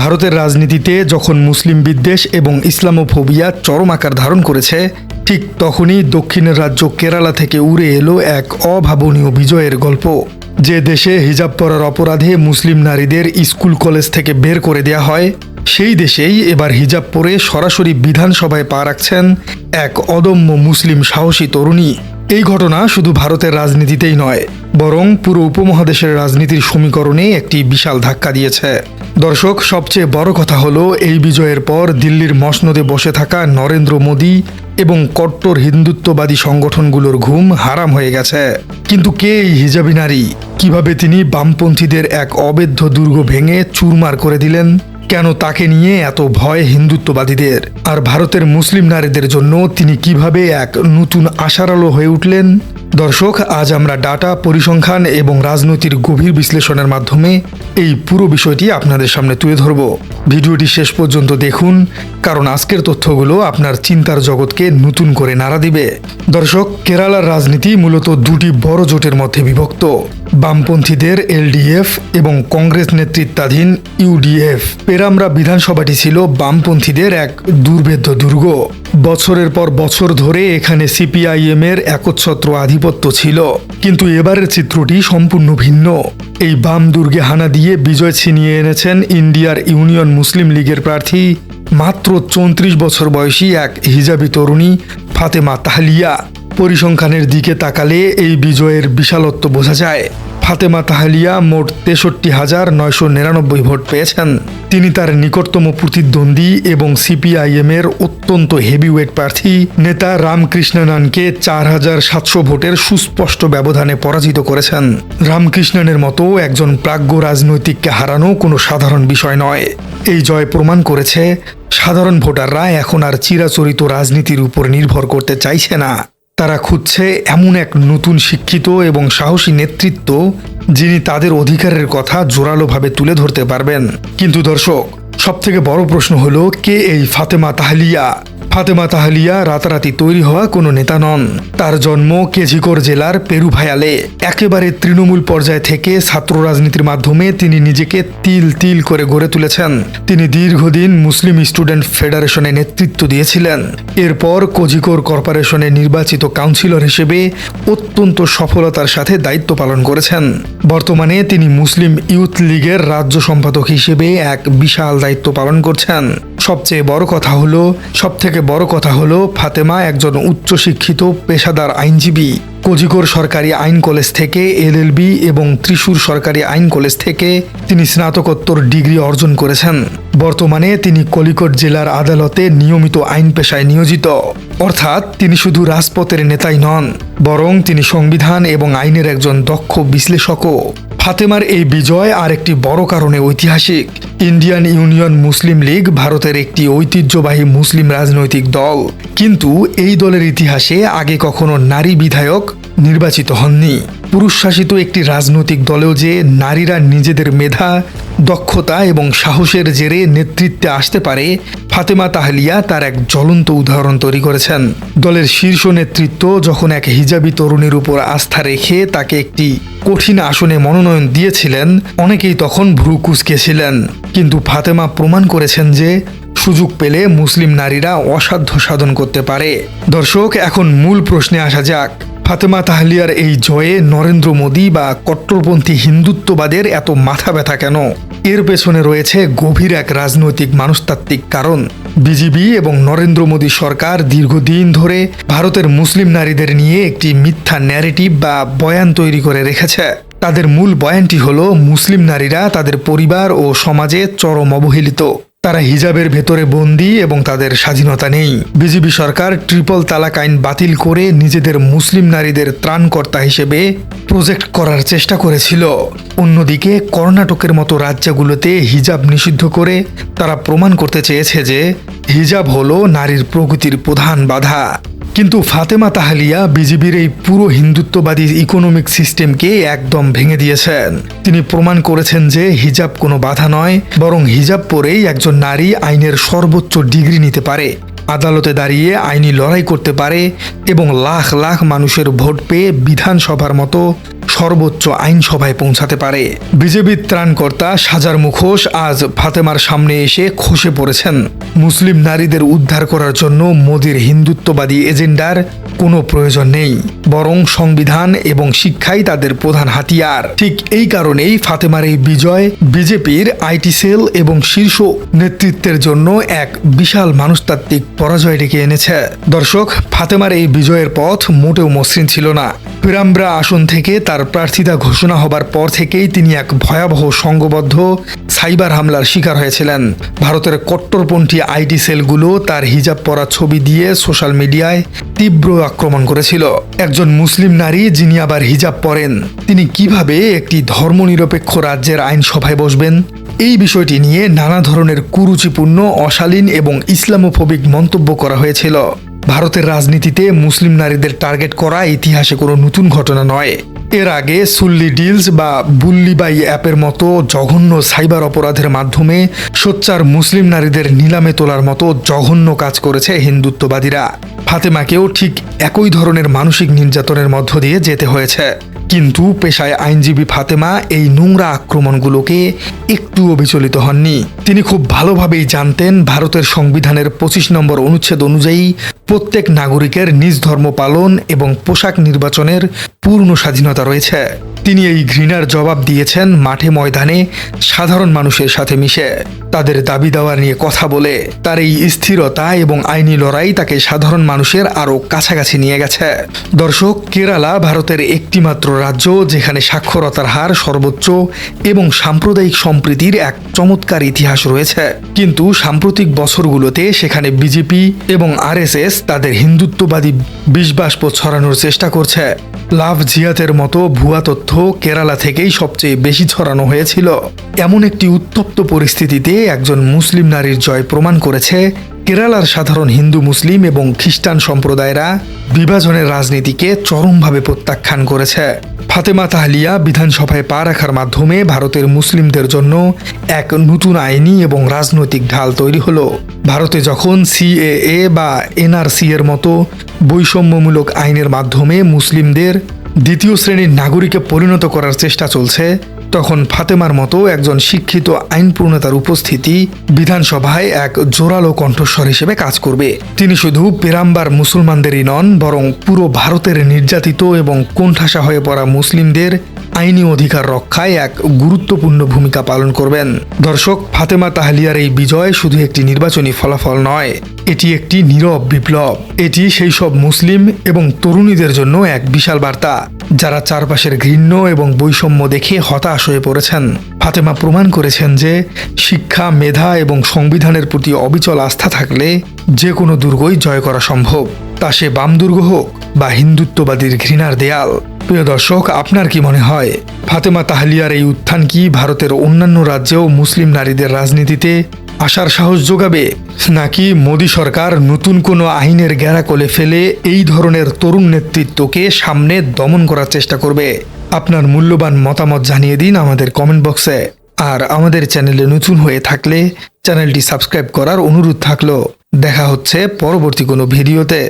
ভারতের রাজনীতিতে যখন মুসলিম বিদ্বেষ এবং ইসলামোফোবিয়া চরম আকার ধারণ করেছে, ঠিক তখনই দক্ষিণের রাজ্য কেরালা থেকে উড়ে এলো এক অভাবনীয় বিজয়ের গল্প। যে দেশে হিজাব পরার অপরাধে মুসলিম নারীদের স্কুল কলেজ থেকে বের করে দেয়া হয়, সেই দেশেই এবার হিজাব পরে সরাসরি বিধানসভায় পা রাখছেন এক অদম্য মুসলিম সাহসী তরুণী। এই ঘটনা শুধু ভারতের রাজনীতিতেই নয়, বরং পুরো উপমহাদেশের রাজনীতির সমীকরণে একটি বিশাল ধাক্কা দিয়েছে। দর্শক, সবচেয়ে বড় কথা হলো এই বিজয়ের পর দিল্লির মসনদে বসে থাকা নরেন্দ্র মোদী এবং কট্টর হিন্দুত্ববাদী সংগঠনগুলোর ঘুম হারাম হয়ে গেছে। কিন্তু কে এই হিজাবি নারী? কিভাবে তিনি বামপন্থীদের এক অবেধ্য দুর্গ ভেঙে চুরমার করে দিলেন? কেন তাকে নিয়ে এত ভয় হিন্দুত্ববাদীদের? আর ভারতের মুসলিম নারীদের জন্য তিনি কিভাবে এক নতুন আশার আলো হয়ে উঠলেন? দর্শক, আজ আমরা ডাটা, পরিসংখ্যান এবং রাজনৈতিক গভীর বিশ্লেষণের মাধ্যমে এই পুরো বিষয়টি আপনাদের সামনে তুলে ধরব। ভিডিওটি শেষ পর্যন্ত দেখুন, কারণ আজকের তথ্যগুলো আপনার চিন্তার জগৎকে নতুন করে নাড়া দিবে। দর্শক, কেরালার রাজনীতি মূলত দুটি বড় জোটের মধ্যে বিভক্ত। বামপন্থীদের এলডিএফ এবং কংগ্রেস নেতৃত্বাধীন ইউডিএফ। পেরামরা বিধানসভাটি ছিল বামপন্থীদের এক দুর্ভেদ্য দুর্গ। বছরের পর বছর ধরে এখানে সিপিআইএম এর একচ্ছত্র আধিপত্য ছিল। কিন্তু এবারের চিত্রটি সম্পূর্ণ ভিন্ন। এই বাম দুর্গে হানা দিয়ে বিজয় ছিনিয়ে এনেছেন ইন্ডিয়ার ইউনিয়ন মুসলিম লীগের প্রার্থী, মাত্র 34 বছর বয়সী এক হিজাবি তরুণী ফাতেমা তাহলিয়া। পরিসংখ্যানের দিকে তাকালে এই বিজয়ের বিশালত্ব বোঝা যায়। ফাতেমা তাহলিয়া মোট 63,999 ভোট পেয়েছেন। তিনি তার নিকটতম প্রতিদ্বন্দ্বী এবং সিপিআইএম এর অত্যন্ত হেভিওয়েট প্রার্থী নেতা রামকৃষ্ণানকে 4,700 ভোটের সুস্পষ্ট ব্যবধানে পরাজিত করেছেন। রামকৃষ্ণনের মতো একজন প্রাজ্ঞ রাজনৈতিককে হারানো কোনো সাধারণ বিষয় নয়। এই জয় প্রমাণ করেছে সাধারণ ভোটাররা এখন আর চিরাচরিত রাজনীতির উপর নির্ভর করতে চাইছে না। তারা খুঁজছে এমন এক নতুন শিক্ষিত এবং সাহসী নেতৃত্ব, যিনি তাদের অধিকারের কথা জোরালোভাবে তুলে ধরতে পারবেন। কিন্তু দর্শক, সবথেকে বড় প্রশ্ন হলো, কে এই ফাতেমা তাহলিয়া? ফাতেমা তাহলিয়া রাতারাতি তৈরি হওয়া কোনো নেতা নন। তার জন্ম কেজিকোর জেলার পেরুভায়ালে। একেবারে তৃণমূল পর্যায় থেকে ছাত্র রাজনীতির মাধ্যমে তিনি নিজেকে তিল তিল করে গড়ে তুলেছেন। তিনি দীর্ঘদিন মুসলিম স্টুডেন্ট ফেডারেশনে নেতৃত্ব দিয়েছিলেন। এরপর কোজিকোর কর্পোরেশনে নির্বাচিত কাউন্সিলর হিসেবে অত্যন্ত সফলতার সাথে দায়িত্ব পালন করেছেন। বর্তমানে তিনি মুসলিম ইউথ লীগের রাজ্য সম্পাদক হিসেবে এক বিশাল দায়িত্ব পালন করছেন। সবথেকে বড় কথা হলো ফাতেমা একজন উচ্চশিক্ষিত পেশাদার আইনজীবী। কোজিকোর সরকারি আইন কলেজ থেকে এলএলবি এবং ত্রিশূর সরকারি আইন কলেজ থেকে তিনি স্নাতকোত্তর ডিগ্রি অর্জন করেছেন। বর্তমানে তিনি কলিকট জেলার আদালতে নিয়মিত আইন পেশায় নিয়োজিত। অর্থাৎ তিনি শুধু রাজপথের নেতাই নন, বরং তিনি সংবিধান এবং আইনের একজন দক্ষ বিশ্লেষকও। ফাতেমার এই বিজয় আর একটি বড় কারণে ঐতিহাসিক। ইন্ডিয়ান ইউনিয়ন মুসলিম লীগ ভারতের একটি ঐতিহ্যবাহী মুসলিম রাজনৈতিক দল, কিন্তু এই দলের ইতিহাসে আগে কখনো নারী বিধায়ক নির্বাচিত হননি। পুরুষ শাসিত একটি রাজনৈতিক দলেও যে নারীরা নিজেদের মেধা, দক্ষতা এবং সাহসের জেরে নেতৃত্বে আসতে পারে, ফাতেমা তাহলিয়া তার এক জ্বলন্ত উদাহরণ তৈরি করেছেন। দলের শীর্ষ নেতৃত্ব যখন এক হিজাবি তরুণীর উপর আস্থা রেখে তাকে একটি কঠিন আসনে মনোনয়ন দিয়েছিলেন, অনেকেই তখন ভ্রু কুঁচকেছিলেন। কিন্তু ফাতেমা প্রমাণ করেছেন যে সুযোগ পেলে মুসলিম নারীরা অসাধ্য সাধন করতে পারে। দর্শক, এখন মূল প্রশ্নে আসা যাক। ফাতেমা তাহলিয়ার এই জয়ে নরেন্দ্র মোদী বা কট্টরপন্থী হিন্দুত্ববাদের এত মাথা ব্যথা কেন? এর পেছনে রয়েছে গভীর এক রাজনৈতিক মনস্তাত্ত্বিক কারণ। বিজেপি এবং নরেন্দ্র মোদী সরকার দীর্ঘদিন ধরে ভারতের মুসলিম নারীদের নিয়ে একটি মিথ্যা ন্যারেটিভ বা বয়ান তৈরি করে রেখেছে। তাদের মূল বয়ানটি হলো মুসলিম নারীরা তাদের পরিবার ও সমাজে চরম অবহেলিত। তারা হিজাবের ভেতরে বন্দী এবং তাদের স্বাধীনতা নেই। বিজেপি সরকার ট্রিপল তালাক আইন বাতিল করে নিজেদের মুসলিম নারীদের ত্রাণকর্তা হিসেবে প্রজেক্ট করার চেষ্টা করেছিল। অন্যদিকে কর্ণাটকের মতো রাজ্যগুলোতে হিজাব নিষিদ্ধ করে তারা প্রমাণ করতে চেয়েছে যে হিজাব হলো নারীর প্রগতির প্রধান বাধা। কিন্তু ফাতেমা তাহলিয়া বিজেপির এই পুরো হিন্দুত্ববাদী ইকোনমিক সিস্টেমকে একদম ভেঙে দিয়েছেন। তিনি প্রমাণ করেছেন যে হিজাব কোনো বাধা নয়, বরং হিজাব পরেই একজন নারী আইনের সর্বোচ্চ ডিগ্রি নিতে পারে, আদালতে দাঁড়িয়ে আইনি লড়াই করতে পারে এবং লাখ লাখ মানুষের ভোট পেয়ে বিধানসভার মতো সর্বোচ্চ আইনসভায় পৌঁছাতে পারে। বিজেপির ত্রাণকর্তা সাজার মুখোশ আজ ফাতেমার সামনে এসে খসে পড়েছেন। মুসলিম নারীদের উদ্ধার করার জন্য মোদির হিন্দুত্ববাদী এজেন্ডার কোনো প্রয়োজন নেই, বরং সংবিধান এবং শিক্ষাই তাদের প্রধান হাতিয়ার। ঠিক এই কারণেই ফাতেমার এই বিজয় বিজেপির আইটি সেল এবং শীর্ষ নেতৃত্বের জন্য এক বিশাল মানুষতাত্ত্বিক পরাজয় ডেকে এনেছে। দর্শক, ফাতেমার এই বিজয়ের পথ মোটেও মসৃণ ছিল না। পেরাম্ব্রা আসন থেকে তার প্রার্থিতা ঘোষণা হবার পর থেকেই তিনি এক ভয়াবহ সংঘবদ্ধ সাইবার হামলার শিকার হয়েছিলেন। ভারতের কট্টরপন্থী আইটি সেলগুলো তার হিজাব পরা ছবি দিয়ে সোশ্যাল মিডিয়ায় তীব্র আক্রমণ করেছিল। একজন মুসলিম নারী যিনি আবার হিজাব পরেন, তিনি কিভাবে একটি ধর্মনিরপেক্ষ রাজ্যের আইনসভায় বসবেন? এই বিষয়টি নিয়ে নানা ধরনের কুরুচিপূর্ণ, অশালীন এবং ইসলামোফোবিক মন্তব্য করা হয়েছিল। ভারতের রাজনীতিতে মুসলিম নারীদের টার্গেট করা ইতিহাসে কোনো নতুন ঘটনা নয়। এর আগে সুল্লি ডিলস বা বুল্লিবাই অ্যাপের মতো জঘন্য সাইবার অপরাধের মাধ্যমে সোচ্চার মুসলিম নারীদের নিলামে তোলার মতো জঘন্য কাজ করেছে হিন্দুত্ববাদীরা। ফাতেমাকেও ঠিক একই ধরনের মানসিক নির্যাতনের মধ্য দিয়ে যেতে হয়েছে। কিন্তু পেশায় আইনজীবী ফাতেমা এই নোংরা আক্রমণগুলোকে একটুও বিচলিত হননি। তিনি খুব ভালোভাবেই জানতেন ভারতের সংবিধানের 25 নম্বর অনুচ্ছেদ অনুযায়ী প্রত্যেক নাগরিকের নিজ ধর্ম পালন এবং পোশাক নির্বাচনের পূর্ণ স্বাধীনতা রয়েছে। তিনি এই ঘৃণার জবাব দিয়েছেন মাঠে ময়দানে সাধারণ মানুষের সাথে মিশে, তাদের দাবি দাওয়া নিয়ে কথা বলে। তার এই স্থিরতা এবং আইনি লড়াই তাকে সাধারণ মানুষের আরও কাছাকাছি নিয়ে গেছে। দর্শক, কেরালা ভারতের একটিমাত্র রাজ্য যেখানে সাক্ষরতার হার সর্বোচ্চ এবং সাম্প্রদায়িক সম্প্রীতির এক চমৎকার ইতিহাস রয়েছে। কিন্তু সাম্প্রতিক বছরগুলোতে সেখানে বিজেপি এবং আরএসএস তাদের হিন্দুত্ববাদী বিষবাষ্প ছড়ানোর চেষ্টা করছে। লাভ জিয়াতের মতো ভুয়া তথ্য কেরালা থেকেই সবচেয়ে বেশি ছড়ানো হয়েছিল। এমন একটি উত্তপ্ত পরিস্থিতিতে একজন মুসলিম নারীর জয় প্রমাণ করেছে কেরালার সাধারণ হিন্দু, মুসলিম এবং খ্রিস্টান সম্প্রদায়রা বিভাজনের রাজনীতিকে চরমভাবে প্রত্যাখ্যান করেছে। ফাতেমা তাহলিয়া বিধানসভায় পা রাখার মাধ্যমে ভারতের মুসলিমদের জন্য এক নতুন আইনি এবং রাজনৈতিক ঢাল তৈরি হলো। ভারতে যখন সিএএ বা এনআরসি এর মতো বৈষম্যমূলক আইনের মাধ্যমে মুসলিমদের দ্বিতীয় শ্রেণীর নাগরিকে পরিণত করার চেষ্টা চলছে, তখন ফাতেমার মতো একজন শিক্ষিত আইন প্রণেতার উপস্থিতি বিধানসভায় এক জোরালো কণ্ঠস্বর হিসেবে কাজ করবে। তিনি শুধু পেরাম্বার মুসলমানদেরই নন, বরং পুরো ভারতের নির্যাতিত এবং কোণঠাসা হয়ে পড়া মুসলিমদের আইনি অধিকার রক্ষায় এক গুরুত্বপূর্ণ ভূমিকা পালন করবেন। দর্শক, ফাতেমা তাহলিয়ার এই বিজয় শুধু একটি নির্বাচনী ফলাফল নয়, এটি একটি নীরব বিপ্লব। এটি সেই সব মুসলিম এবং তরুণীদের জন্য এক বিশাল বার্তা যারা চারপাশের ঘৃণ্য এবং বৈষম্য দেখে হতাশ হয়ে পড়েছেন। ফাতেমা প্রমাণ করেছেন যে শিক্ষা, মেধা এবং সংবিধানের প্রতি অবিচল আস্থা থাকলে যে কোনো দুর্গই জয় করা সম্ভব, তা সে বাম দুর্গ হোক বা হিন্দুত্ববাদীর ঘৃণার দেয়াল। প্রিয় দর্শক, আপনার কি মনে হয় ফাতেমা তাহলিয়ার এই উত্থান কি ভারতের অন্যান্য রাজ্যেও মুসলিম নারীদের রাজনীতিতে আসার সাহস যোগাবে, নাকি মোদী সরকার নতুন কোনো আইনের গ্যারাকলে ফেলে এই ধরনের তরুণ নেতৃত্বকে সামনে দমন করার চেষ্টা করবে? আপনার মূল্যবান মতামত জানিয়ে দিন আমাদের কমেন্ট বক্সে। আর আমাদের চ্যানেলে নতুন হয়ে থাকলে চ্যানেলটি সাবস্ক্রাইব করার অনুরোধ থাকলো। দেখা হচ্ছে পরবর্তী কোনো ভিডিওতে।